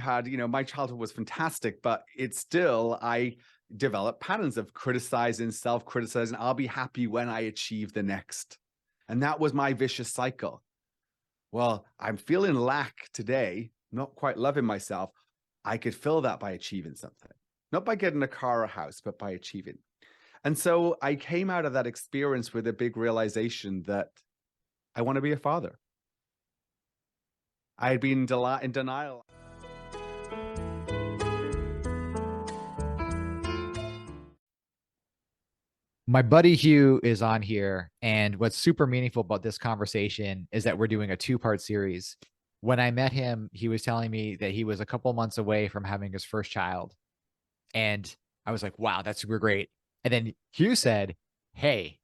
had, my childhood was fantastic, but it's still, I developed patterns of criticizing, self-criticizing. I'll be happy when I achieve the next. And that was my vicious cycle. Well, I'm feeling lack today, not quite loving myself. I could fill that by achieving something, not by getting a car or a house, but by achieving. And so I came out of that experience with a big realization that I want to be a father. I had been in denial. My buddy Huw is on here, and what's super meaningful about this conversation is that we're doing a two-part series. When I met him, he was telling me that he was a couple months away from having his first child, and I was like, "Wow, that's super great." And then Huw said, "Hey,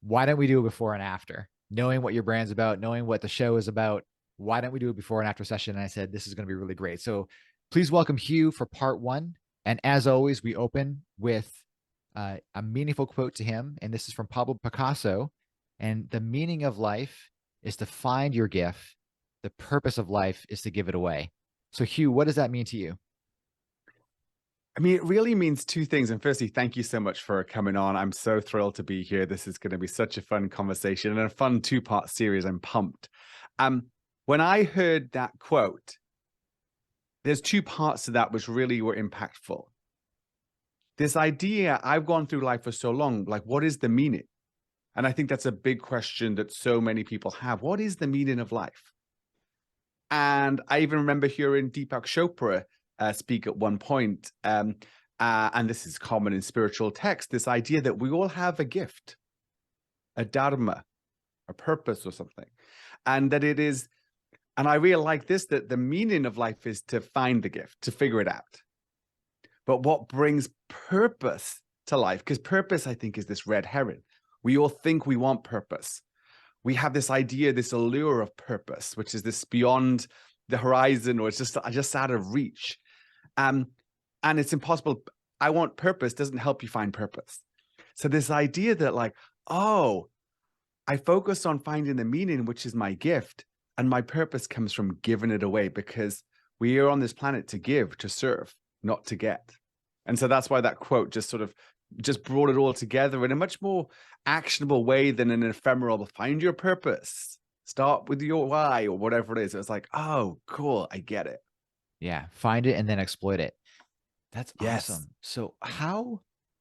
why don't we do a before and after? Knowing what your brand's about, knowing what the show is about, why don't we do a before and after session?" And I said, "This is going to be really great." So please welcome Huw for part one. And as always, we open with a meaningful quote to him. And this is from Pablo Picasso. And the meaning of life is to find your gift. The purpose of life is to give it away. So, Huw, what does that mean to you? I mean, it really means two things. And firstly, thank you so much for coming on. I'm so thrilled to be here. This is going to be such a fun conversation and a fun two-part series. I'm pumped. When I heard that quote, there's two parts to that which really were impactful. This idea, I've gone through life for so long, like, what is the meaning? And I think that's a big question that so many people have. What is the meaning of life? And I even remember hearing Deepak Chopra speak at one point, and this is common in spiritual text, this idea that we all have a gift, a dharma, a purpose or something. And that it is, and I really like this, that the meaning of life is to find the gift, to figure it out. But what brings purpose to life, because purpose, I think, is this red herring. We all think we want purpose. We have this idea, this allure of purpose, which is this beyond the horizon, or it's just out of reach. And it's impossible. I want purpose doesn't help you find purpose. So this idea that like, oh, I focus on finding the meaning, which is my gift, and my purpose comes from giving it away, because we are on this planet to give, to serve, not to get. And so that's why that quote just sort of just brought it all together in a much more actionable way than an ephemeral, find your purpose, start with your why, or whatever it is. It was like, oh, cool, I get it. Yeah, find it and then exploit it. That's Yes. awesome. So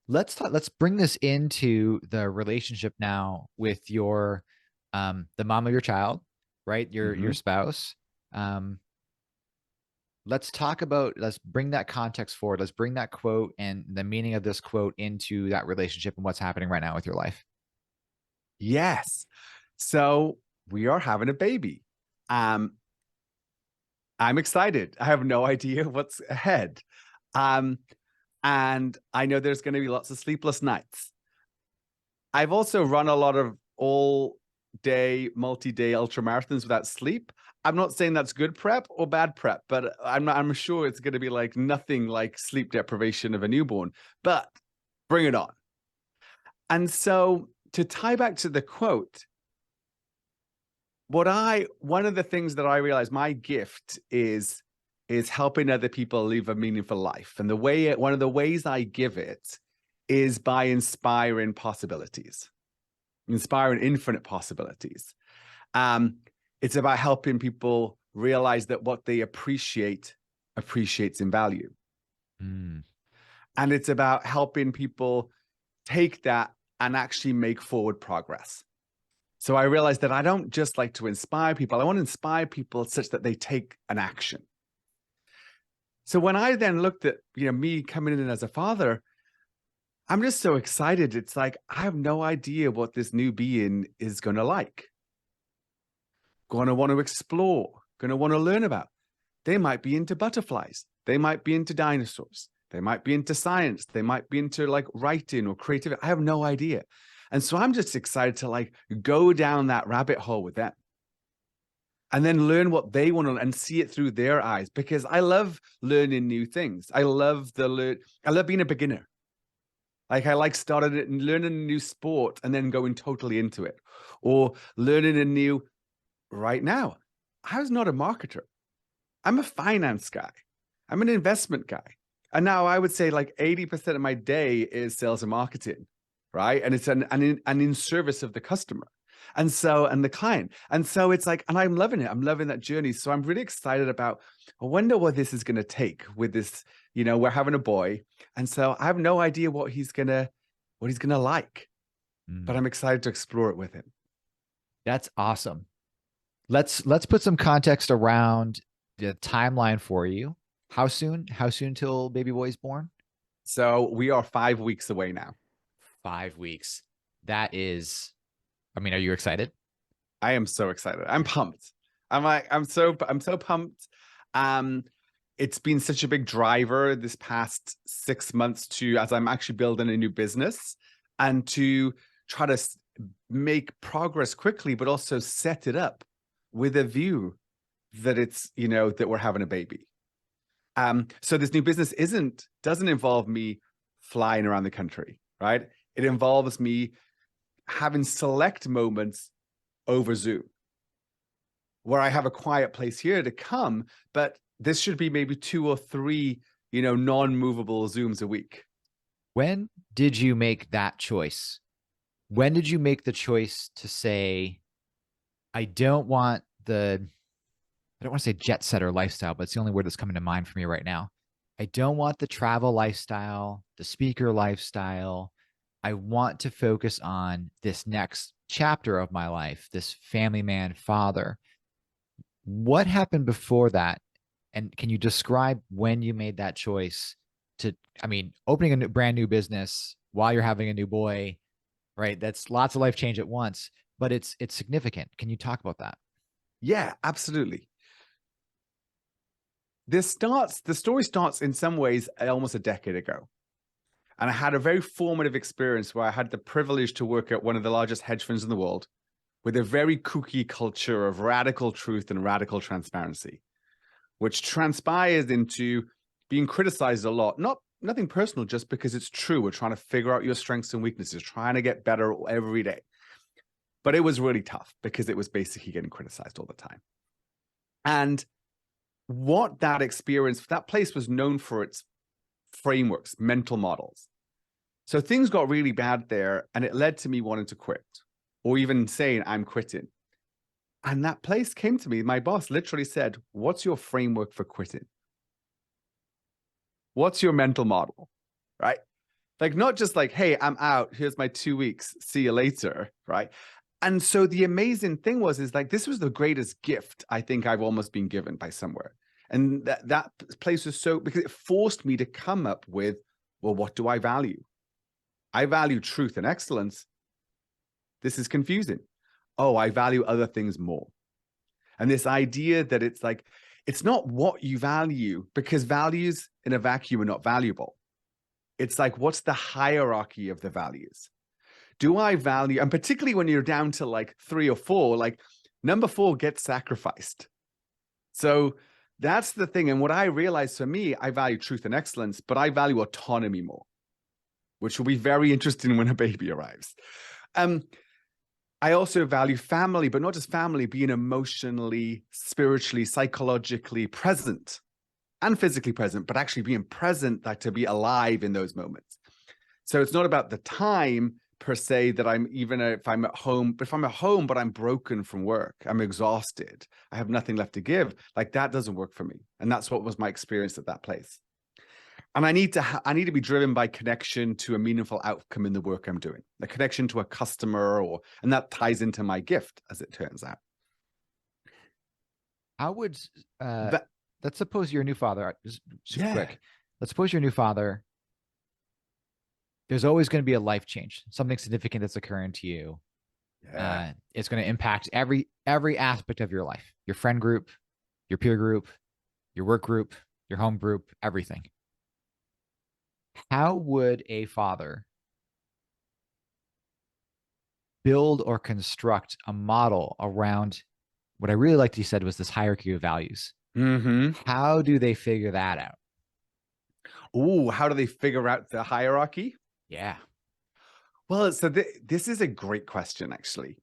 let's bring this into the relationship now with your the mom of your child, right? Your Hmm. spouse. Um let's bring that context forward. Let's bring that quote and the meaning of this quote into that relationship and what's happening right now with your life. Yes. So we are having a baby. Um, I'm excited. I have no idea what's ahead. Um, and I know there's going to be lots of sleepless nights. I've also run a lot of all day, multi-day ultra marathons without sleep. I'm not saying that's good prep or bad prep, but I'm sure it's going to be like nothing like sleep deprivation of a newborn, but bring it on. And so to tie back to the quote, one of the things that I realized my gift is helping other people live a meaningful life. And one of the ways I give it is by inspiring possibilities, inspiring infinite possibilities. Um, it's about helping people realize that what they appreciates in value. Mm, And it's about helping people take that and actually make forward progress. So I realized that I don't just like to inspire people. I want to inspire people such that they take an action. So when I then looked at, me coming in as a father, I'm just so excited. It's like, I have no idea what this new being is going to like, going to want to explore, going to want to learn about. They might be into butterflies. They might be into dinosaurs. They might be into science. They might be into like writing or creativity. I have no idea. And so I'm just excited to like go down that rabbit hole with them and then learn what they want to and see it through their eyes, because I love learning new things. I love being a beginner. Like I like starting it and learning a new sport and then going totally into it, or learning a new right now. I was not a marketer. I'm a finance guy. I'm an investment guy. And now I would say like 80% of my day is sales and marketing, right? And it's an in service of the customer. And so, and the client. And so it's like, and I'm loving it. I'm loving that journey. So I'm really excited about, I wonder what this is going to take with this, we're having a boy. And so I have no idea what he's going to like, but I'm excited to explore it with him. That's awesome. Let's put some context around the timeline for you. How soon? How soon till baby boy's born? So we are 5 weeks away now. 5 weeks. That is, I mean, are you excited? I am so excited. I'm pumped. I'm so pumped. It's been such a big driver this past 6 months as I'm actually building a new business and to try to make progress quickly, but also set it up with a view that that we're having a baby. So this new business doesn't involve me flying around the country, right? It involves me having select moments over Zoom where I have a quiet place here to come, but this should be maybe 2 or 3, non-movable Zooms a week. When did you make that choice? When did you make the choice to say, I don't want I don't want to say jet setter lifestyle, but it's the only word that's coming to mind for me right now. I don't want the travel lifestyle, the speaker lifestyle. I want to focus on this next chapter of my life, this family man, father. What happened before that? And can you describe when you made that choice to, I mean, opening a brand new business while you're having a new boy, right? That's lots of life change at once, but it's significant. Can you talk about that? Yeah, absolutely. The story starts in some ways almost a decade ago. And I had a very formative experience where I had the privilege to work at one of the largest hedge funds in the world with a very kooky culture of radical truth and radical transparency, which transpires into being criticized a lot. Nothing personal, just because it's true. We're trying to figure out your strengths and weaknesses, trying to get better every day. But it was really tough because it was basically getting criticized all the time. And what that place was known for its frameworks, mental models. So things got really bad there, and it led to me wanting to quit, or even saying I'm quitting. And that place came to me. My boss literally said, "What's your framework for quitting? What's your mental model?" Right? Like, not just like, "Hey, I'm out. Here's my 2 weeks. See you later." Right? And so the amazing thing is like, this was the greatest gift I think I've almost been given by somewhere. And that place was because it forced me to come up with, well, what do I value? I value truth and excellence. This is confusing. Oh, I value other things more. And this idea that it's like, it's not what you value, because values in a vacuum are not valuable. It's like, what's the hierarchy of the values? Do I value, and particularly when you're down to like 3 or 4, like number 4 gets sacrificed. So that's the thing. And what I realized, for me, I value truth and excellence, but I value autonomy more, which will be very interesting when a baby arrives. I also value family, but not just family, being emotionally, spiritually, psychologically present and physically present, but actually being present, like to be alive in those moments. So it's not about the time per se that if I'm at home, but if I'm at home, but I'm broken from work, I'm exhausted, I have nothing left to give, like that doesn't work for me. And that's what was my experience at that place. And I need to be driven by connection to a meaningful outcome in the work I'm doing, the connection to a customer, and that ties into my gift, as it turns out. How would let's suppose you're a new father. Just super quick. Let's suppose you're a new father. There's always going to be a life change, something significant that's occurring to you. Yeah. It's going to impact every aspect of your life, your friend group, your peer group, your work group, your home group, everything. How would a father build or construct a model around what I really liked you said was this hierarchy of values? Mm-hmm. How do they figure that out? Oh, how do they figure out the hierarchy? Yeah. Well, so this is a great question, actually.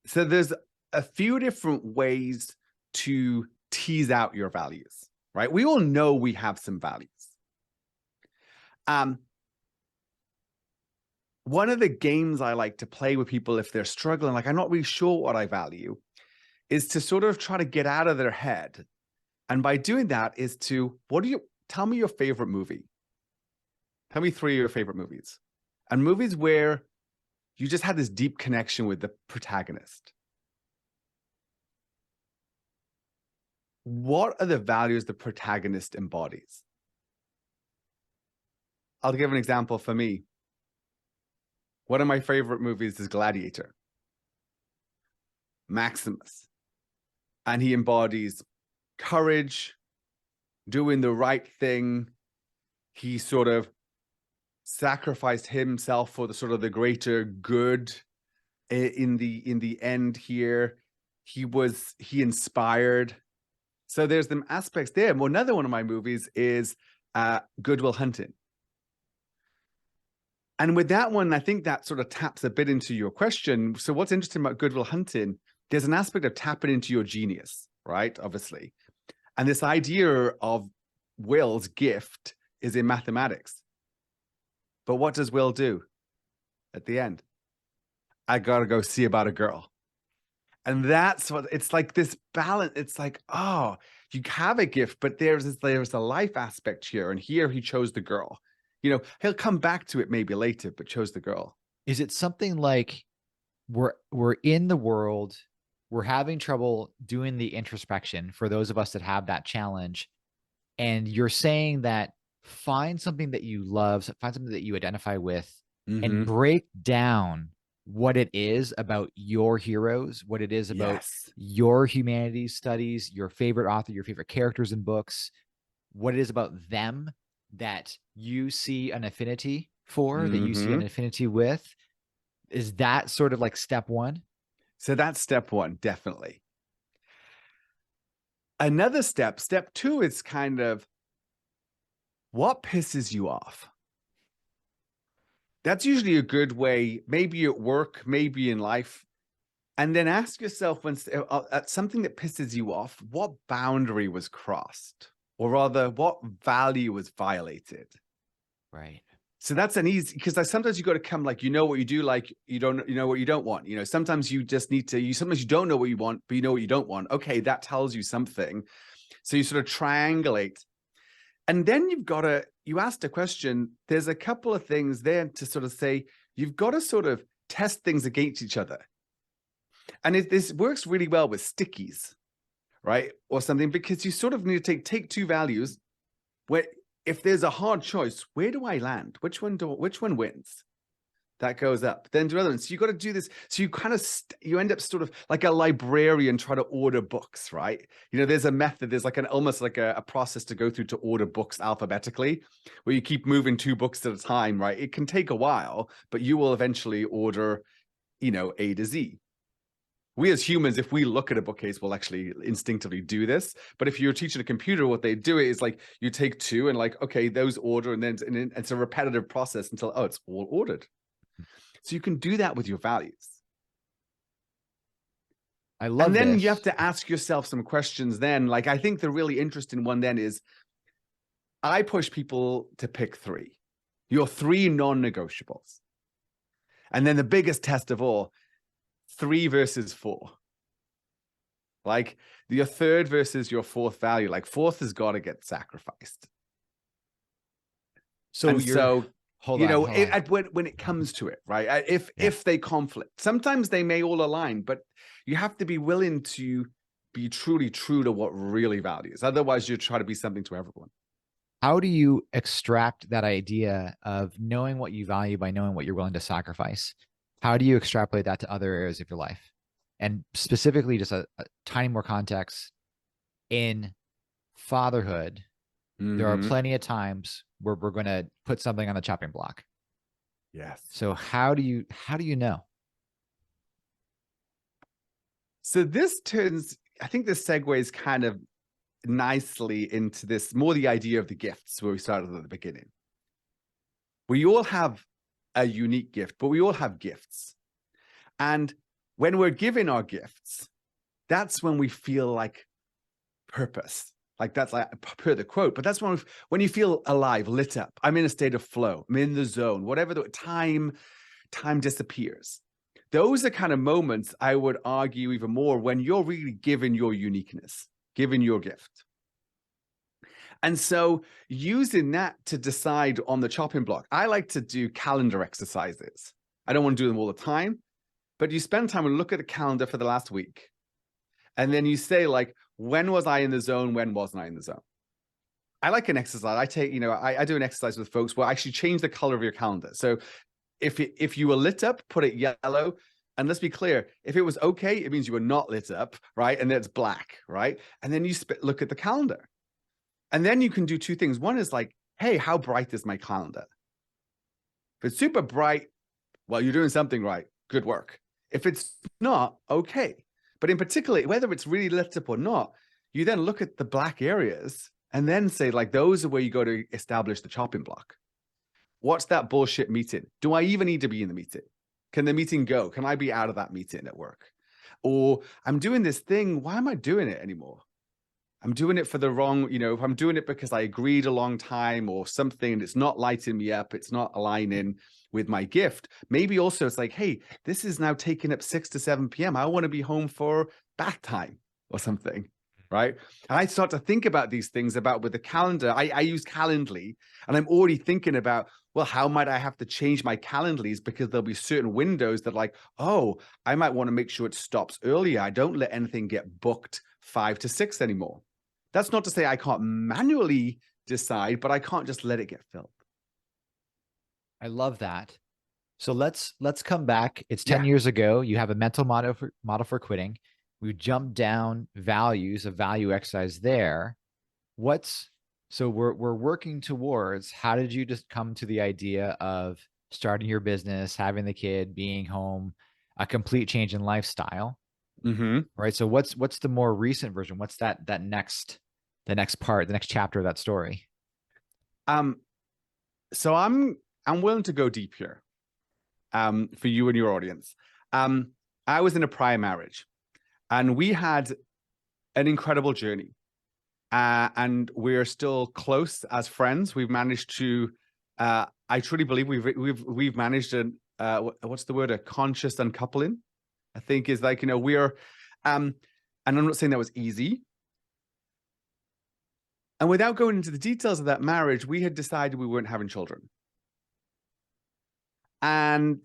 So there's a few different ways to tease out your values, right? We all know we have some values. One of the games I like to play with people if they're struggling, like I'm not really sure what I value, is to sort of try to get out of their head. And by doing that is to, tell me your favorite movie. Tell me 3 of your favorite movies. And movies where you just had this deep connection with the protagonist. What are the values the protagonist embodies? I'll give an example for me. One of my favorite movies is Gladiator. Maximus. And he embodies courage, doing the right thing. He sort of sacrificed himself for the sort of the greater good in the end here. He inspired. So there's some aspects there. Well, another one of my movies is Good Will Hunting. And with that one, I think that sort of taps a bit into your question. So what's interesting about Good Will Hunting, there's an aspect of tapping into your genius, right? Obviously. And this idea of Will's gift is in mathematics. But what does Will do at the end? I got to go see about a girl. And that's what it's like, this balance. It's like, oh, you have a gift, but there's a life aspect here. And here he chose the girl. You know, he'll come back to it maybe later, but chose the girl. Is it something like we're in the world, we're having trouble doing the introspection for those of us that have that challenge, and you're saying that find something that you love, find something that you identify with, and break down what it is about your heroes, what it is about your humanities studies, your favorite author, your favorite characters in books, what it is about them that you see an affinity for, that you see an affinity with. Is that sort of like step one? So that's step one, definitely. Another step 2 is kind of what pisses you off. That's usually a good way, maybe at work, maybe in life. And then ask yourself, when at something that pisses you off, what boundary was crossed? Or rather, what value was violated? Right. So that's an easy, because sometimes you got to come like, you know what you do, like you know what you don't want. You know, sometimes you just need to, sometimes you don't know what you want, but you know what you don't want. Okay, that tells you something. So you sort of triangulate. And then you asked a question, there's a couple of things there to sort of say, you've got to sort of test things against each other. And this works really well with stickies, right? Or something, because you sort of need to take 2 values where if there's a hard choice, where do I land? Which one wins? That goes up. Then to other ones. So you got to do this. So you kind of you end up sort of like a librarian try to order books, right? You know, there's a method. There's like almost like a process to go through to order books alphabetically, where you keep moving 2 books at a time, right? It can take a while, but you will eventually order, A to Z. We as humans, if we look at a bookcase, we'll actually instinctively do this. But if you're teaching a computer, what they do is like you take 2 and like, okay, those order, and then it's a repetitive process until, it's all ordered. So you can do that with your values. I love And then this. you have to ask yourself some questions then. Like, I think the really interesting one then is, I push people to pick 3. Your 3 non-negotiables. And then the biggest test of all, 3 versus 4. Like your 3rd versus your 4th value. Like 4th has got to get sacrificed. So hold on. When it comes to it, right? If they conflict, sometimes they may all align, but you have to be willing to be truly true to what really values. Otherwise, you try to be something to everyone. How do you extract that idea of knowing what you value by knowing what you're willing to sacrifice? How do you extrapolate that to other areas of your life? And specifically, just a tiny more context, in fatherhood, there are plenty of times where we're going to put something on the chopping block. Yes. So how do you know? So I think this segues kind of nicely into this, more the idea of the gifts where we started at the beginning. We all have a unique gift, but we all have gifts. And when we're giving our gifts, that's when we feel like purpose. Like that's like per the quote, but that's when you feel alive, lit up. I'm in a state of flow. I'm in the zone. Whatever the time disappears. Those are kind of moments I would argue even more when you're really given your uniqueness, given your gift. And so using that to decide on the chopping block, I like to do calendar exercises. I don't want to do them all the time, but you spend time and look at the calendar for the last week. And then you say, like, when was I in the zone? When wasn't I in the zone? I like an exercise. I take, I do an exercise with folks where I actually change the color of your calendar. So if you were lit up, put it yellow. And let's be clear, if it was okay, it means you were not lit up, right? And then it's black, right? And then you look at the calendar. And then you can do two things. One is like, hey, how bright is my calendar? If it's super bright, well, you're doing something right. Good work. If it's not, okay. But in particular, whether it's really lit up or not, you then look at the black areas and then say, like, those are where you go to establish the chopping block. What's that bullshit meeting? Do I even need to be in the meeting? Can the meeting go? Can I be out of that meeting at work? Or I'm doing this thing. Why am I doing it anymore? I'm doing it for the wrong, if I'm doing it because I agreed a long time or something and it's not lighting me up, it's not aligning with my gift. Maybe also it's like, hey, this is now taking up 6 to 7 p.m. I want to be home for bath time or something, right? And I start to think about these things with the calendar. I use Calendly, and I'm already thinking about, well, how might I have to change my Calendlies, because there'll be certain windows that like, oh, I might want to make sure it stops earlier. I don't let anything get booked 5 to 6 anymore. That's not to say I can't manually decide, but I can't just let it get filled. I love that. So let's come back. It's 10 years ago. You have a mental model for quitting. We jumped down values, of value exercise there. So we're working towards, how did you just come to the idea of starting your business, having the kid, being home, a complete change in lifestyle? Mm-hmm. Right. So what's the more recent version? What's the next part, the next chapter of that story? So I'm willing to go deep here, for you and your audience. I was in a prior marriage, and we had an incredible journey, and we're still close as friends. We've managed to, I truly believe we've managed what's the word? A conscious uncoupling, I think, is like, we're, and I'm not saying that was easy. And without going into the details of that marriage, we had decided we weren't having children. And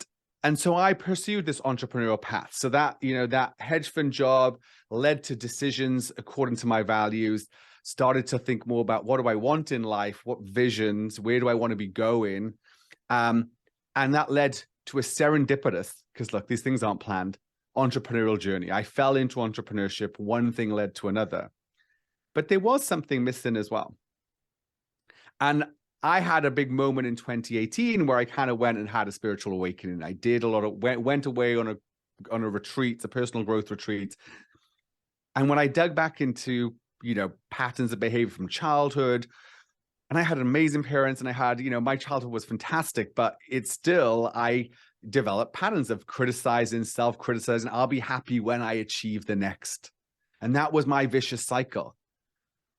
so I pursued this entrepreneurial path. So that, that hedge fund job led to decisions according to my values, started to think more about, what do I want in life? What visions? Where do I want to be going? And that led to a serendipitous, because look, these things aren't planned, entrepreneurial journey. I fell into entrepreneurship. One thing led to another. But there was something missing as well. And I had a big moment in 2018 where I kind of went and had a spiritual awakening. I did a lot of, went away on a retreat, a personal growth retreat. And when I dug back into, patterns of behavior from childhood, and I had amazing parents, and I had, my childhood was fantastic, but it's still, I developed patterns of criticizing, self-criticizing. I'll be happy when I achieve the next. And that was my vicious cycle.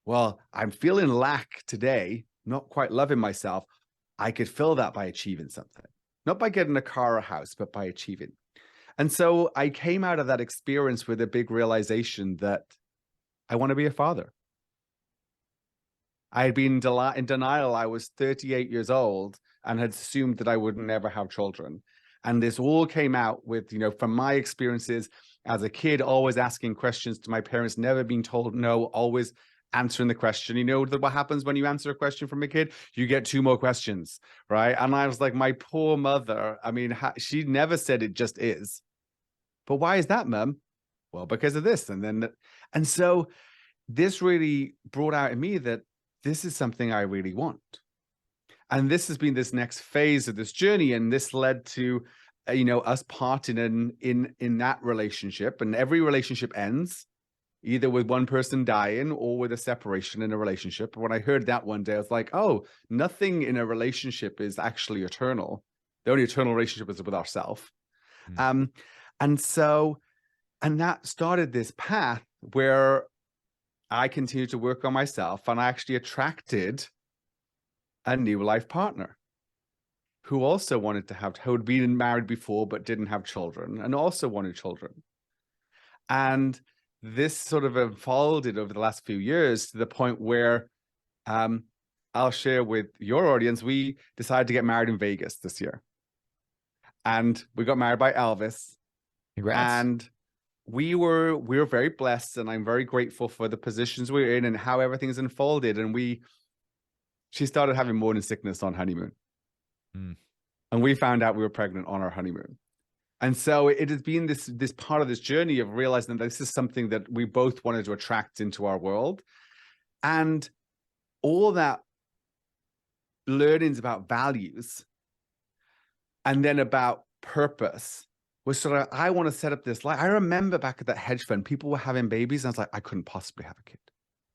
Well, I'm feeling lack today, not quite loving myself. I could fill that by achieving something, not by getting a car or a house, but by achieving. And so I came out of that experience with a big realization that I want to be a father. I had been in denial. I was 38 years old and had assumed that I would never have children. And this all came out with, from my experiences as a kid, always asking questions to my parents, never being told no, always answering the question. What happens when you answer a question from a kid? You get 2 more questions, right? And I was like, my poor mother, I mean, she never said it just is. But why is that, Mum? Well, because of this. And so this really brought out in me that this is something I really want. And this has been this next phase of this journey. And this led to, us parting in that relationship. And every relationship ends either with one person dying or with a separation in a relationship. When I heard that one day, I was like, oh, nothing in a relationship is actually eternal. The only eternal relationship is with ourselves. And that started this path where I continued to work on myself, and I actually attracted a new life partner who also wanted to have, who had been married before but didn't have children and also wanted children. And this sort of unfolded over the last few years to the point where I'll share with your audience, we decided to get married in Vegas this year. And we got married by Elvis. Congrats. And we were very blessed, and I'm very grateful for the positions we're in and how everything's unfolded. And she started having morning sickness on honeymoon. And we found out we were pregnant on our honeymoon. And so it has been this part of this journey of realizing that this is something that we both wanted to attract into our world. And all that learnings about values and then about purpose was sort of, I want to set up this life. I remember back at that hedge fund, people were having babies. And I was like, I couldn't possibly have a kid.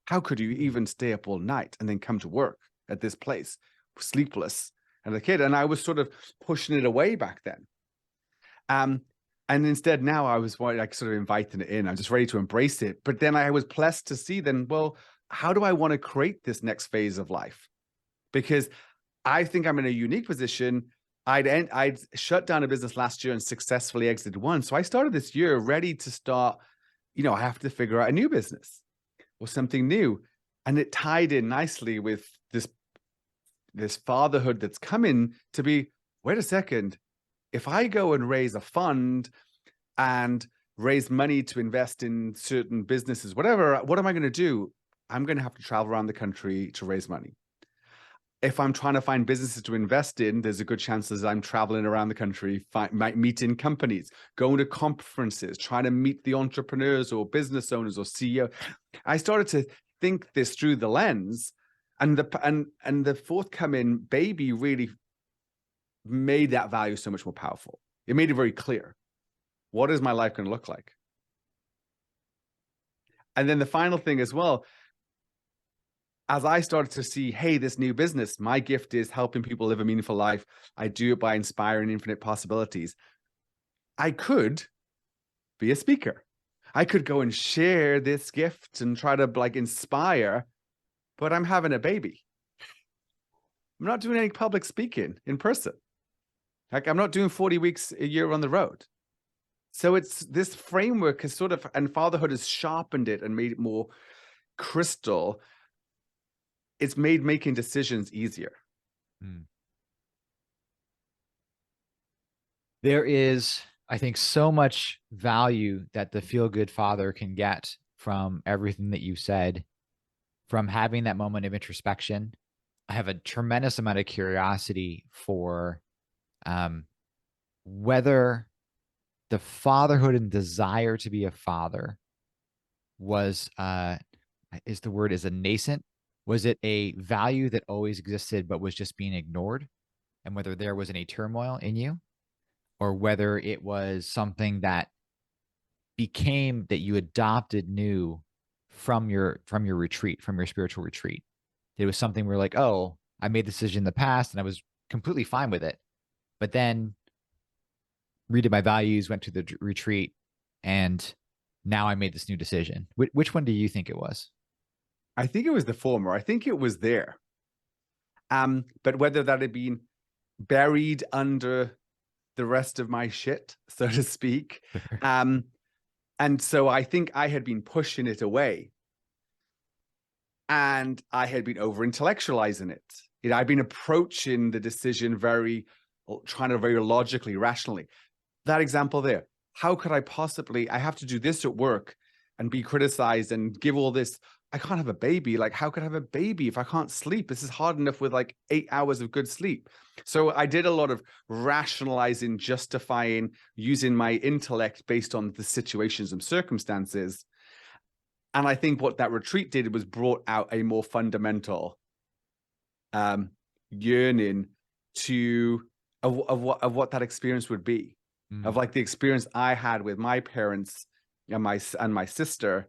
How could you even stay up all night and then come to work at this place, sleepless, and a kid? And I was sort of pushing it away back then. And instead now I was like sort of inviting it in. I'm just ready to embrace it. But then I was blessed to see then, well, how do I want to create this next phase of life? Because I think I'm in a unique position. I'd shut down a business last year and successfully exited one. So I started this year ready to start, I have to figure out a new business or something new. And it tied in nicely with this fatherhood that's coming to be, wait a second, if I go and raise a fund and raise money to invest in certain businesses, whatever, what am I going to do? I'm going to have to travel around the country to raise money. If I'm trying to find businesses to invest in, there's a good chance that I'm traveling around the country, meeting companies, going to conferences, trying to meet the entrepreneurs or business owners or CEO. I started to think this through the lens, and the forthcoming baby really made that value so much more powerful. It made it very clear. What is my life going to look like? And then the final thing as well, as I started to see, hey, this new business, my gift is helping people live a meaningful life. I do it by inspiring infinite possibilities. I could be a speaker. I could go and share this gift and try to inspire, but I'm having a baby. I'm not doing any public speaking in person. I'm not doing 40 weeks a year on the road. So it's this framework has sort of, and fatherhood has sharpened it and made it more crystal. It's made making decisions easier. There is, I think, so much value that the Feel Good Father can get from everything that you said, from having that moment of introspection. I have a tremendous amount of curiosity for whether the fatherhood and desire to be a father was is a nascent? Was it a value that always existed but was just being ignored? And whether there was any turmoil in you, or whether it was something that became that you adopted new from your retreat, from your spiritual retreat. It was something where like, oh, I made the decision in the past and I was completely fine with it. But then redid my values, went to the retreat, and now I made this new decision. Which one do you think it was? I think it was the former. I think it was there. But whether that had been buried under the rest of my shit, so to speak. And so I think I had been pushing it away. And I had been over-intellectualizing it. I'd been approaching the decision trying to very logically, rationally. That example there, how could I possibly, I have to do this at work and be criticized and give all this. I can't have a baby. Like, how could I have a baby if I can't sleep? This is hard enough with 8 hours of good sleep. So I did a lot of rationalizing, justifying, using my intellect based on the situations and circumstances. And I think what that retreat did was brought out a more fundamental yearning of what that experience would be, of the experience I had with my parents and my sister.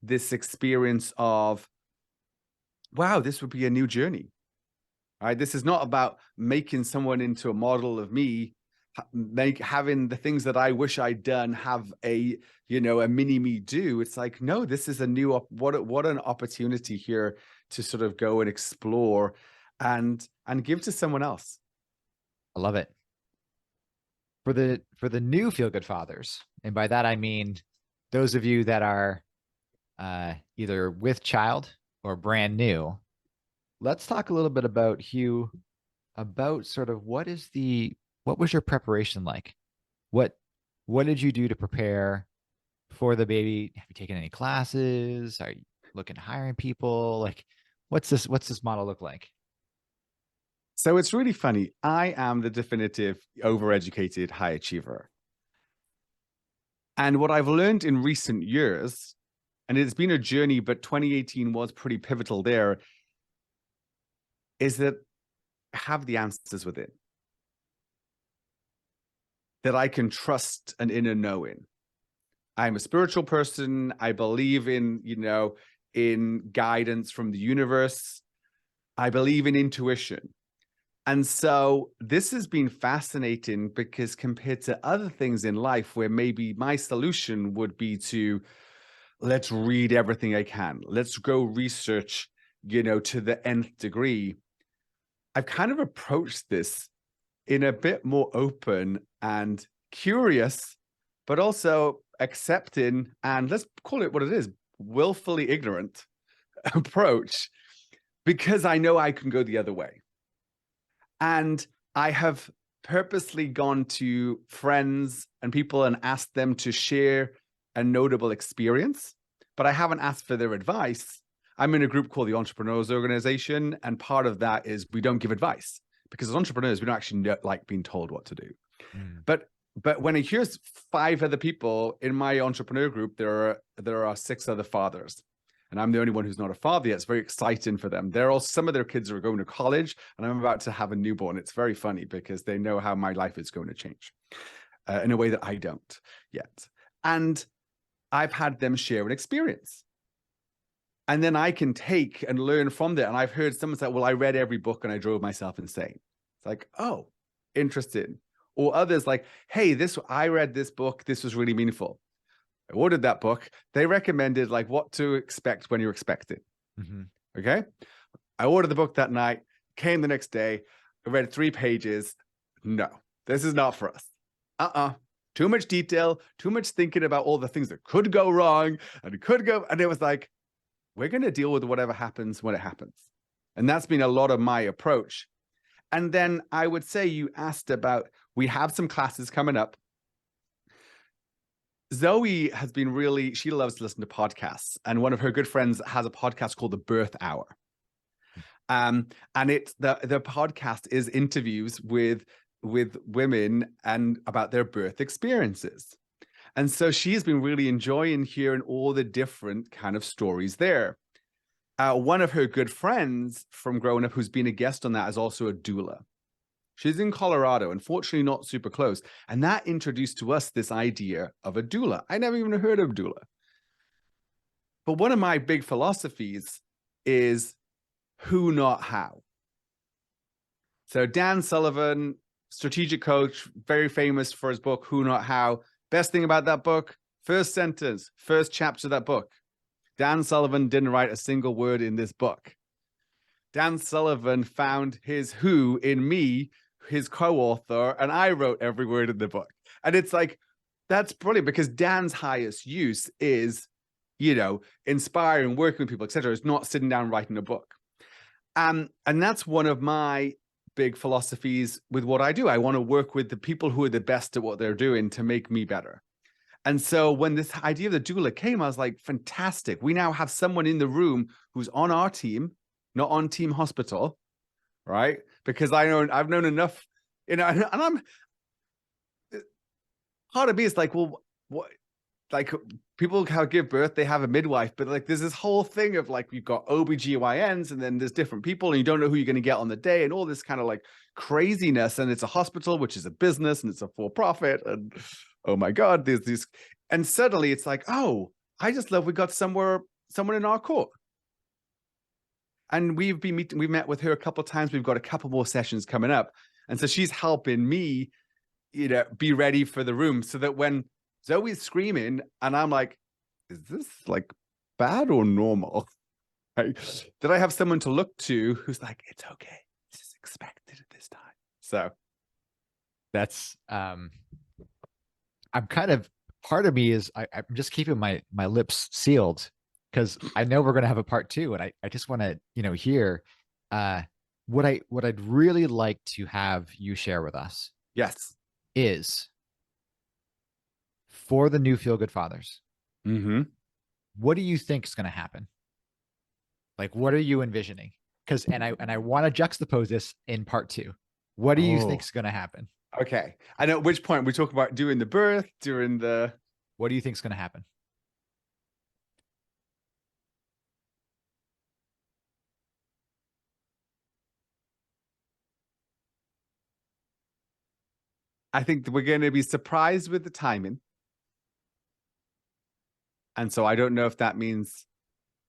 This experience of, wow, this would be a new journey. All right, this is not about making someone into a model of me having the things that I wish I'd done have a, a mini me do. It's like, no, this is a new, what an opportunity here to sort of go and explore and give to someone else. I love it. For the new Feel Good Fathers, and by that I mean those of you that are either with child or brand new, let's talk a little bit about Huw, about sort of what was your preparation like? What did you do to prepare for the baby? Have you taken any classes? Are you looking at hiring people? Like, what's this model look like? So it's really funny. I am the definitive overeducated high achiever. And what I've learned in recent years, and it's been a journey, but 2018 was pretty pivotal there, is that I have the answers within, that I can trust an inner knowing. I'm a spiritual person. I believe in, in guidance from the universe. I believe in intuition. And so this has been fascinating because compared to other things in life where maybe my solution would be to, let's read everything I can, let's go research, to the nth degree, I've kind of approached this in a bit more open and curious, but also accepting, and let's call it what it is, willfully ignorant approach, because I know I can go the other way. And I have purposely gone to friends and people and asked them to share a notable experience, but I haven't asked for their advice. I'm in a group called the Entrepreneurs Organization, and part of that is we don't give advice because as entrepreneurs, we don't actually like being told what to do. But when I hear 5 other people in my entrepreneur group, there are 6 other fathers. And I'm the only one who's not a father yet. It's very exciting for them. Some of their kids are going to college, and I'm about to have a newborn. It's very funny because they know how my life is going to change in a way that I don't yet. And I've had them share an experience. And then I can take and learn from that. And I've heard someone say, well, I read every book and I drove myself insane. It's like, oh, interesting. Or others like, hey, I read this book. This was really meaningful. I ordered that book. They recommended like what to expect when you're expecting. Okay. I ordered the book that night, came the next day. I read 3 pages. No, this is not for us. Too much detail, too much thinking about all the things that could go wrong and could go. And it was like, we're going to deal with whatever happens when it happens. And that's been a lot of my approach. And then I would say you asked about, we have some classes coming up. Zoe has been she loves to listen to podcasts. And one of her good friends has a podcast called The Birth Hour. And it's the podcast is interviews with women and about their birth experiences. And so she's been really enjoying hearing all the different kind of stories there. One of her good friends from growing up who's been a guest on that is also a doula. She's in Colorado, unfortunately not super close. And that introduced to us this idea of a doula. I never even heard of doula. But one of my big philosophies is who, not how. So Dan Sullivan, strategic coach, very famous for his book, Who, Not How. Best thing about that book, first sentence, first chapter of that book. Dan Sullivan didn't write a single word in this book. Dan Sullivan found his who in me, his co-author, and I wrote every word in the book. And it's like, that's brilliant because Dan's highest use is, inspiring, working with people, etc. It's not sitting down writing a book. And that's one of my big philosophies with what I do. I want to work with the people who are the best at what they're doing to make me better. And so when this idea of the doula came, I was like, fantastic. We now have someone in the room who's on our team, not on Team Hospital, right? Because I've known enough, and I'm part of me is like, well, what? Like people give birth, they have a midwife, but like there's this whole thing of like you've got OBGYNs and then there's different people and you don't know who you're going to get on the day and all this kind of like craziness. And it's a hospital, which is a business and it's a for-profit. And oh my God, there's these. And suddenly it's like, oh, I just love we got someone in our court. And we've met with her a couple of times. We've got a couple more sessions coming up. And so she's helping me, be ready for the room, so that when Zoe's screaming and I'm like, is this like bad or normal? Right? That I have someone to look to who's like, it's okay. This is expected at this time. So that's I'm kind of, part of me is I'm just keeping my lips sealed because I know we're gonna have a part two, and I just want to hear what I'd really like to have you share with us yes. is, for the new Feel Good Fathers, Mm-hmm. what do you think is going to happen? Like, what are you envisioning? Because I want to juxtapose this in part two. What do you think Oh, is going to happen? okay. I know at which point we talk about doing the birth, during the. What do you think is going to happen? I think we're going to be surprised with the timing. And so I don't know if that means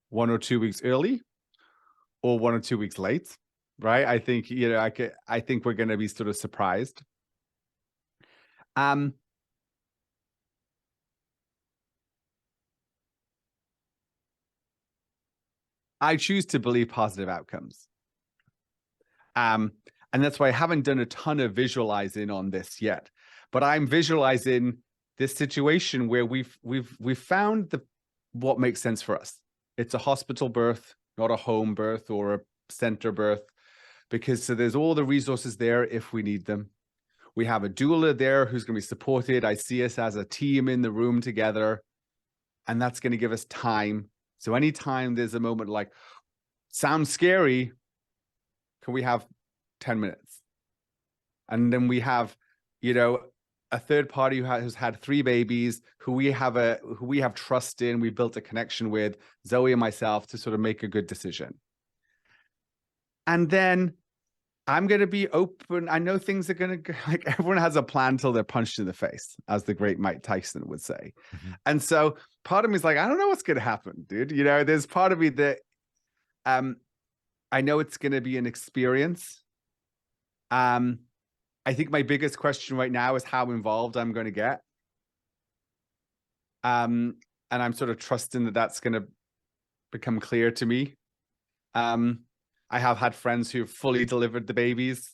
1 or 2 weeks early or 1 or 2 weeks late. Right. I think, I think we're going to be sort of surprised. Um, I choose to believe positive outcomes. And that's why I haven't done a ton of visualizing on this yet. But I'm visualizing this situation where we've found what makes sense for us. It's a hospital birth, not a home birth or a center birth, because so there's all the resources there if we need them. We have a doula there who's going to be supported. I see us as a team in the room together, and that's going to give us time. So anytime there's a moment like, sounds scary, can we have 10 minutes? And then we have, a third party who's had 3 babies, who we have trust in, we built a connection with, Zoe and myself, to sort of make a good decision. And then I'm going to be open. I know things are going to, like, everyone has a plan till they're punched in the face, as the great Mike Tyson would say. Mm-hmm. And so part of me is like, I don't know what's going to happen, dude. There's part of me that I know it's going to be an experience. I think my biggest question right now is how involved I'm going to get. And I'm sort of trusting that that's going to become clear to me. I have had friends who've fully delivered the babies,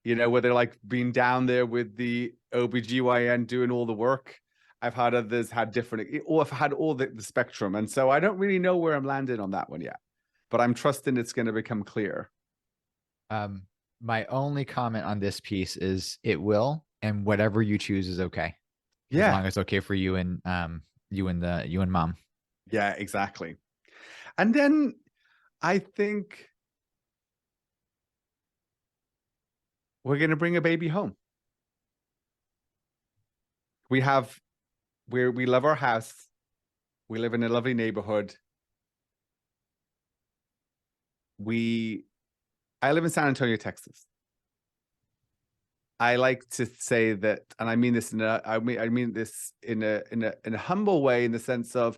where they're like being down there with the OBGYN doing all the work. I've had others had different, or I've had all the spectrum. And so I don't really know where I'm landing on that one yet, but I'm trusting it's going to become clear. My only comment on this piece is it will, and whatever you choose is okay. Yeah. As long as it's okay for you and you and mom. Yeah, exactly. And then I think we're going to bring a baby home. We love our house. We live in a lovely neighborhood. I live in San Antonio, Texas. I like to say that, and I mean this I mean this in a humble way, in the sense of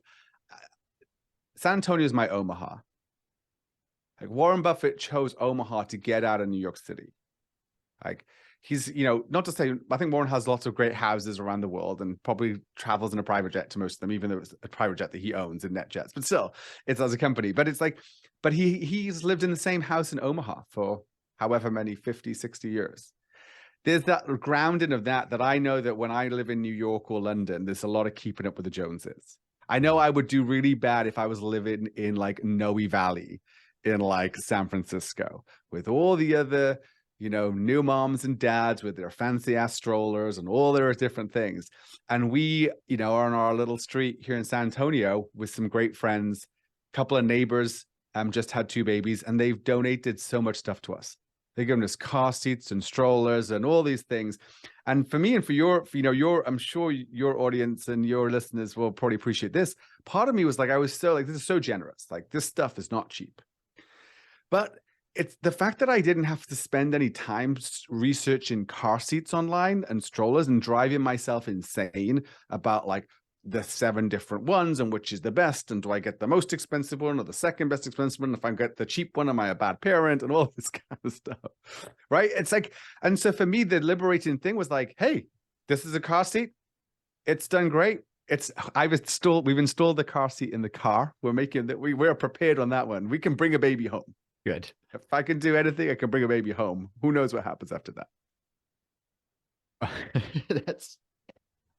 San Antonio is my Omaha. Like, Warren Buffett chose Omaha to get out of New York City. Like, he's, not to say, I think Warren has lots of great houses around the world and probably travels in a private jet to most of them, even though it's a private jet that he owns in NetJets, but still, it's as a company. But it's like, but he's lived in the same house in Omaha for however many, 50, 60 years. There's that grounding of that I know that when I live in New York or London, there's a lot of keeping up with the Joneses. I know I would do really bad if I was living in like Noe Valley in like San Francisco with all the other, new moms and dads with their fancy ass strollers and all their different things. And we, are on our little street here in San Antonio with some great friends, a couple of neighbors just had 2 babies, and they've donated so much stuff to us. They've given us car seats and strollers and all these things. And for me and for I'm sure your audience and your listeners will probably appreciate this. Part of me was like, I was so like, this is so generous. Like, this stuff is not cheap. But it's the fact that I didn't have to spend any time researching car seats online and strollers and driving myself insane about like the 7 different ones and which is the best, and do I get the most expensive one or the second best expensive one? If I get the cheap one, am I a bad parent? And all this kind of stuff, right? It's like, and so for me, the liberating thing was like, hey, This is a car seat. It's done great. We've installed the car seat in the car. We're prepared on that one. We can bring a baby home. Good. If I can do anything, I can bring a baby home. Who knows what happens after that?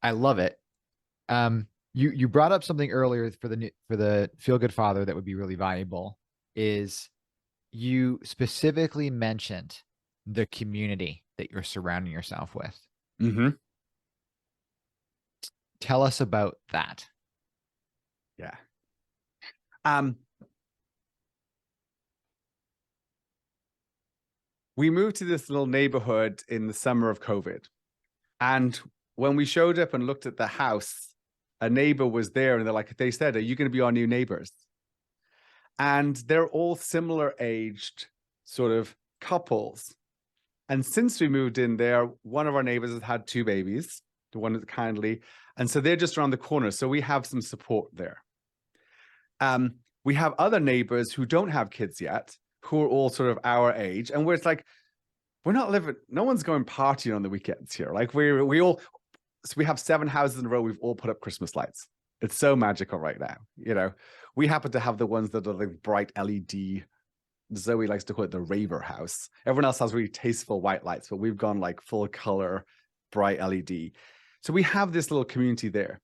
I love it. You brought up something earlier for the Feel Good Father that would be really valuable, is you specifically mentioned the community that you're surrounding yourself with. Mm-hmm. Tell us about that. Yeah. We moved to this little neighborhood in the summer of COVID. And when we showed up and looked at the house, a neighbor was there and they said, are you going to be our new neighbors? And they're all similar aged sort of couples. And since we moved in there, one of our neighbors has had 2 babies, the one that kindly, and so they're just around the corner. So we have some support there. We have other neighbors who don't have kids yet, who are all sort of our age, and where it's like, we're not living, no one's going partying on the weekends here. Like so we have 7 houses in a row, we've all put up Christmas lights. It's so magical right now. We happen to have the ones that are like bright LED. Zoe likes to call it the raver house. Everyone else has really tasteful white lights, but we've gone like full color, bright LED. So we have this little community there.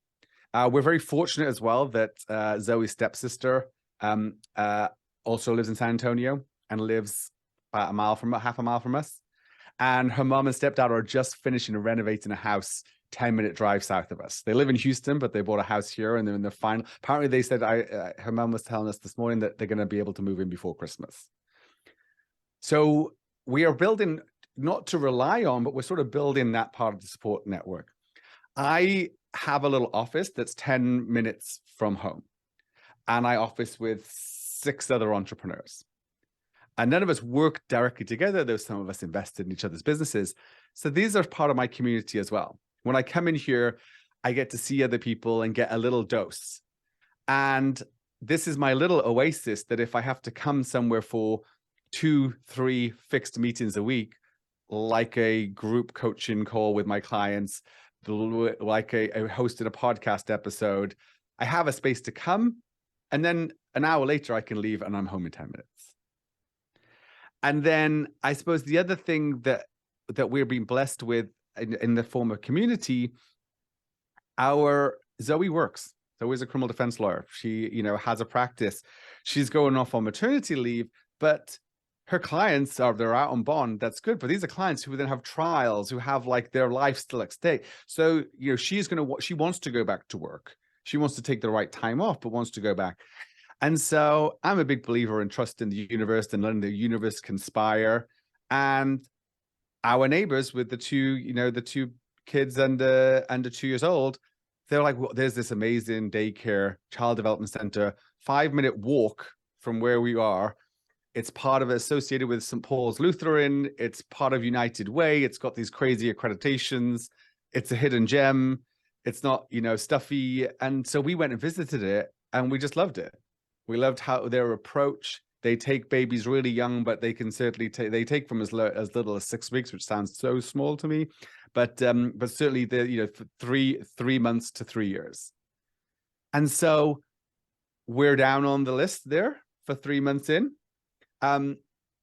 We're very fortunate as well that Zoe's stepsister also lives in San Antonio and lives about half a mile from us. And her mom and stepdad are just finishing renovating a house 10-minute drive south of us. They live in Houston, but they bought a house here and they're in the final. Apparently they said, her mom was telling us this morning that they're going to be able to move in before Christmas. So we are building, not to rely on, but we're sort of building that part of the support network. I have a little office that's 10 minutes from home, and I office with 6 other entrepreneurs. And none of us work directly together. There's some of us invested in each other's businesses. So these are part of my community as well. When I come in here, I get to see other people and get a little dose. And this is my little oasis that if I have to come somewhere for 2-3 fixed meetings a week, like a group coaching call with my clients, like I hosted a podcast episode, I have a space to come. And then an hour later, I can leave and I'm home in 10 minutes. And then I suppose the other thing that we're being blessed with in the form of community, our Zoe works. Zoe's a criminal defense lawyer. She, has a practice. She's going off on maternity leave, but her clients they're out on bond. That's good. But these are clients who then have trials, who have like their life still at stake. So, she wants to go back to work. She wants to take the right time off, but wants to go back. And so I'm a big believer in trust in the universe and letting the universe conspire. And our neighbors with the 2 kids under 2 years old, they're like, well, there's this amazing daycare, child development center, 5-minute walk from where we are. It's part of associated with St. Paul's Lutheran. It's part of United Way. It's got these crazy accreditations. It's a hidden gem. It's not, stuffy. And so we went and visited it and we just loved it. We loved how their approach. They take babies really young, but they can certainly take from as little as 6 weeks, which sounds so small to me, but certainly the 3 months to 3 years. And so we're down on the list there for 3 months in. And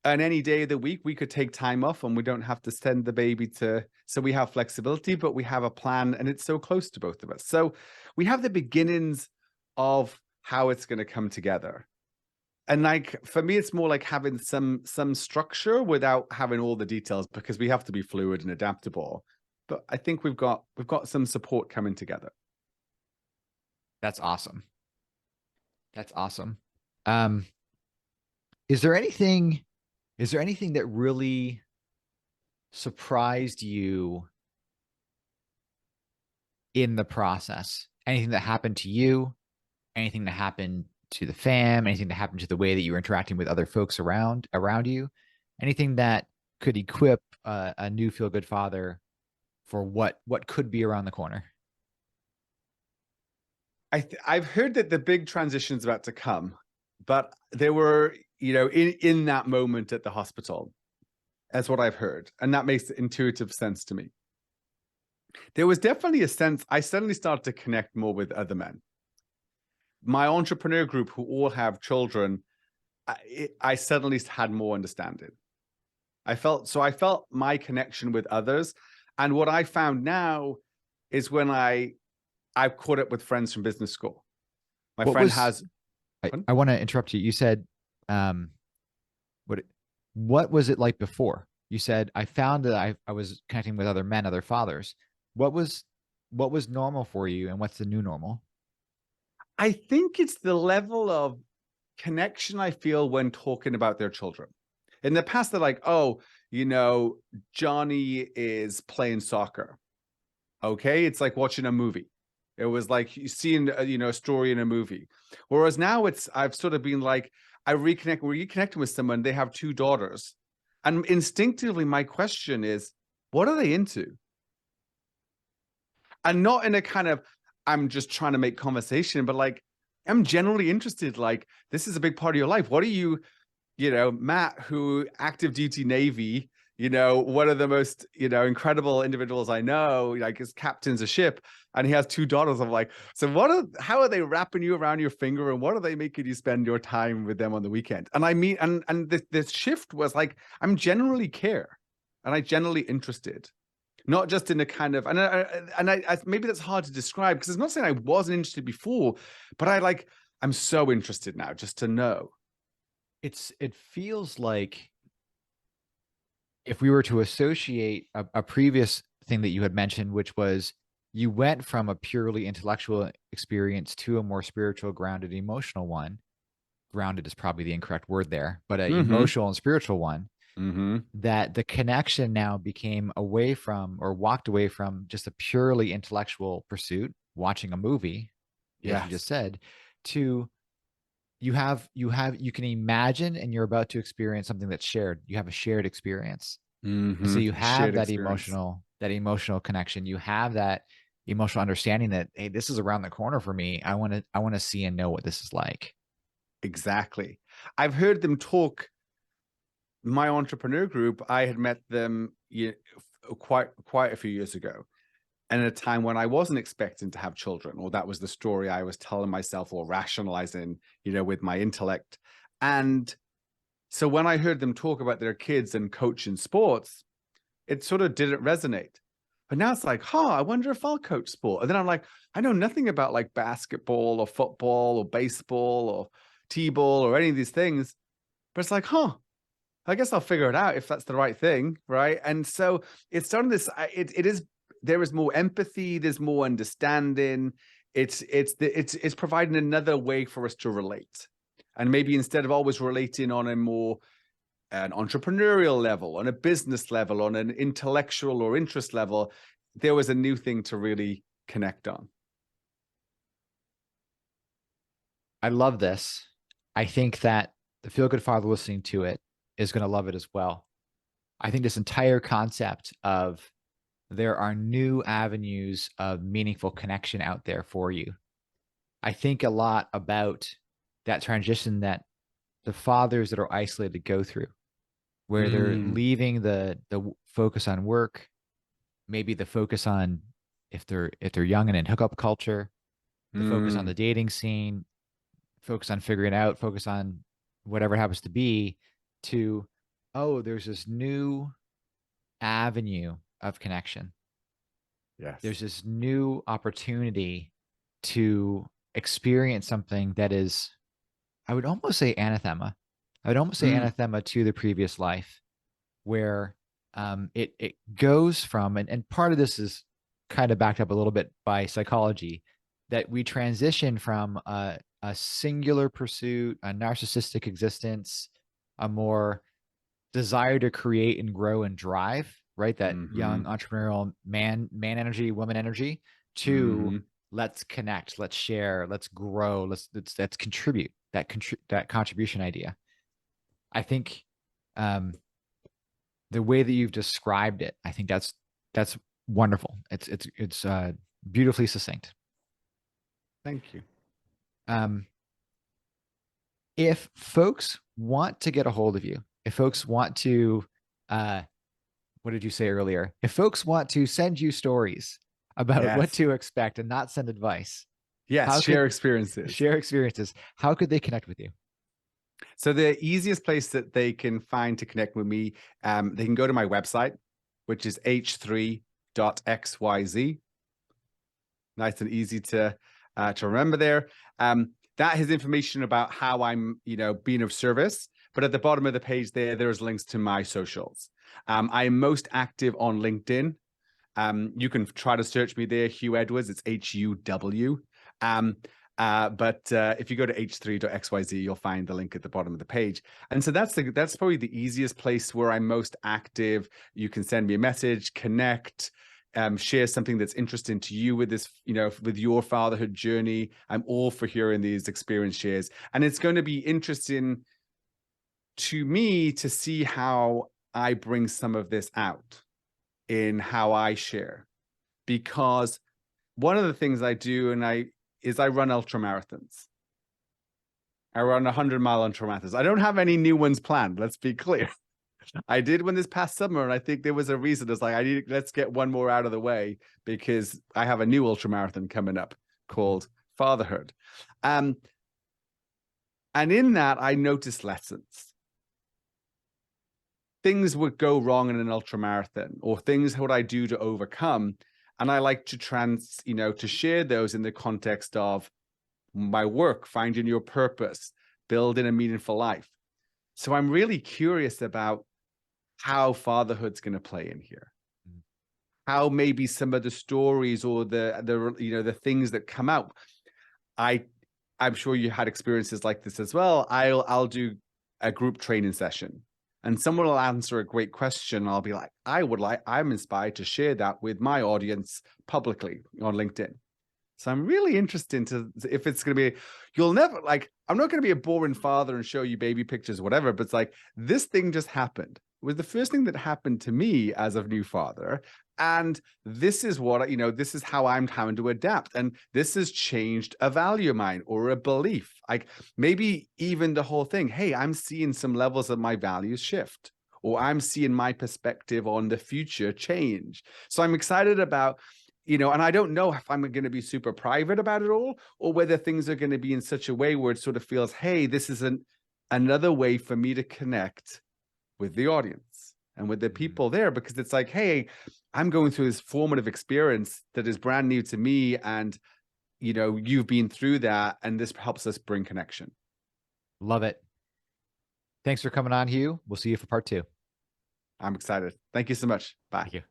any day of the week we could take time off and we don't have to send the baby so we have flexibility, but we have a plan and it's so close to both of us. So we have the beginnings of how it's going to come together. And like, for me, it's more like having some structure without having all the details, because we have to be fluid and adaptable. But I think we've got some support coming together. That's awesome. That's awesome. Is there anything that really surprised you in the process? Anything that happened to you? Anything that happened to the fam? Anything that happened to the way that you were interacting with other folks around you? Anything that could equip a new Feel Good father for what could be around the corner? I've heard that the big transition is about to come, but there were, in that moment at the hospital, that's what I've heard, and that makes intuitive sense to me. There was definitely a sense, I suddenly started to connect more with other men. My entrepreneur group, who all have children, I suddenly had more understanding. I felt my connection with others. And what I found now is when I've caught up with friends from business school. My What friend was has, I want to interrupt you. You said, um, what what was it like before? You said I found that I was connecting with other men, other fathers. What was what was normal for you, and what's the new normal? I think it's the level of connection I feel when talking about their children. In the past, they're like, oh, Johnny is playing soccer. Okay. It's like watching a movie. It was like you seeing, a story in a movie. Whereas now I've sort of been like, reconnecting with someone, they have two daughters. And instinctively, my question is, what are they into? And not in a kind of, I'm just trying to make conversation, but like, I'm generally interested. Like, this is a big part of your life. What are you, Matt, who active duty Navy, one of the most, incredible individuals I know, like his captain's a ship and he has two daughters. I'm like, so how are they wrapping you around your finger and what are they making you spend your time with them on the weekend? And I mean, and this shift was like, I'm generally care and I generally interested. Not just in a kind of, and I maybe that's hard to describe because it's not saying I wasn't interested before, but I'm so interested now just to know. It feels like if we were to associate a previous thing that you had mentioned, which was you went from a purely intellectual experience to a more spiritual, grounded, emotional one. Grounded is probably the incorrect word there, but an Mm-hmm. emotional and spiritual one. Mm-hmm. That the connection now became away from or walked away from just a purely intellectual pursuit, watching a movie, as you just Yes. said, to you can imagine and you're about to experience something that's shared. You have a shared experience. And so Mm-hmm. you A have shared experience. that emotional connection. You have that emotional understanding that, hey, this is around the corner for me. I want to see and know what this is like. Exactly. I've heard them talk. My entrepreneur group, I had met them quite a few years ago, and at a time when I wasn't expecting to have children, or that was the story I was telling myself or rationalizing, with my intellect. And so when I heard them talk about their kids and coaching sports, it sort of didn't resonate. But now it's like, I wonder if I'll coach sport. And then I'm like, I know nothing about like basketball or football or baseball or t-ball or any of these things. But it's like, I guess I'll figure it out if that's the right thing, right? And so it's done this. It is, there is more empathy. There's more understanding. It's providing another way for us to relate, and maybe instead of always relating on a more an entrepreneurial level, on a business level, on an intellectual or interest level, there was a new thing to really connect on. I love this. I think that the Feel Good Father listening to it is going to love it as well. I think this entire concept of there are new avenues of meaningful connection out there for you. I think a lot about that transition that the fathers that are isolated go through, where they're Mm, leaving the focus on work, maybe the focus on if they're young and in hookup culture, the focus on mm, the dating scene, focus on figuring out, focus on whatever it happens to be, to oh, there's this new avenue of connection. There's yes. this new opportunity to experience something that is, I would almost say anathema. I would almost say Mm, anathema to the previous life, where it goes from, and part of this is kind of backed up a little bit by psychology, that we transition from a singular pursuit, a narcissistic existence, a more desire to create and grow and drive, right? That mm-hmm, young entrepreneurial man energy, woman energy, to mm-hmm. let's connect, let's share, let's grow, let's contribute, that contribution idea. I think um the way that you've described it, I think that's wonderful. It's beautifully succinct. Thank you. Um, if folks want to get a hold of you, if folks want to uh, what did you say earlier? If folks want to send you stories about what Yes. to expect and not send advice, Yes. how Share could experiences. share experiences? How could they connect with you? So the easiest place that they can find to connect with me, they can go to my website, which is h3.xyz. Nice and easy to remember there. That has information about how I'm, being of service. But at the bottom of the page there's links to my socials. I am most active on LinkedIn. You can try to search me there, Huw Edwards. It's Huw. But if you go to h3.xyz, you'll find the link at the bottom of the page. And so that's probably the easiest place where I'm most active. You can send me a message, connect, share something that's interesting to you with this, with your fatherhood journey. I'm all for hearing these experience shares. And it's going to be interesting to me to see how I bring some of this out in how I share. Because one of the things I do is I run ultra marathons. I run 100-mile ultra marathons. I don't have any new ones planned. Let's be clear. I did one this past summer, and I think there was a reason. It's like let's get one more out of the way because I have a new ultra marathon coming up called Fatherhood. And in that, I noticed lessons. Things would go wrong in an ultra marathon, or things what I do to overcome. And I like to to share those in the context of my work, finding your purpose, building a meaningful life. So I'm really curious about how fatherhood's going to play in here. How maybe some of the stories or the things that come out. I'm sure you had experiences like this as well. I'll do a group training session, and someone will answer a great question. I'll be like, I'm inspired to share that with my audience publicly on LinkedIn. So I'm really interested if it's going to be, I'm not going to be a boring father and show you baby pictures, whatever, but it's like, this thing just happened. It was the first thing that happened to me as a new father. And this is this is how I'm having to adapt. And this has changed a value of mine or a belief. Like maybe even the whole thing, hey, I'm seeing some levels of my values shift, or I'm seeing my perspective on the future change. So I'm excited about, and I don't know if I'm going to be super private about it all, or whether things are going to be in such a way where it sort of feels, hey, this is another way for me to connect with the audience and with the people there, because it's like, hey, I'm going through this formative experience that is brand new to me. And, you've been through that, and this helps us bring connection. Love it. Thanks for coming on, Huw. We'll see you for part 2. I'm excited. Thank you so much. Bye. Thank you.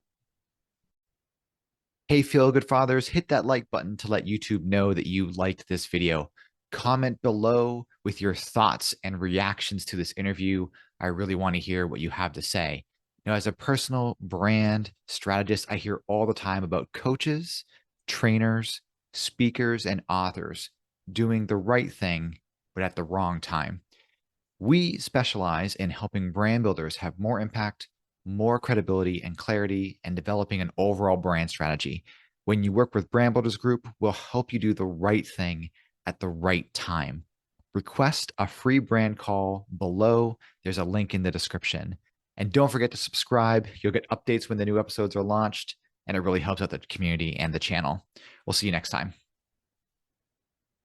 Hey, Feel Good Fathers, hit that like button to let YouTube know that you liked this video. Comment below with your thoughts and reactions to this interview. I really want to hear what you have to say. As a personal brand strategist, I hear all the time about coaches, trainers, speakers, and authors doing the right thing, but at the wrong time. We specialize in helping brand builders have more impact, more credibility and clarity, and developing an overall brand strategy. When you work with Brand Builders Group, we'll help you do the right thing at the right time. Request a free brand call below. There's a link in the description. And don't forget to subscribe. You'll get updates when the new episodes are launched, and it really helps out the community and the channel. We'll see you next time.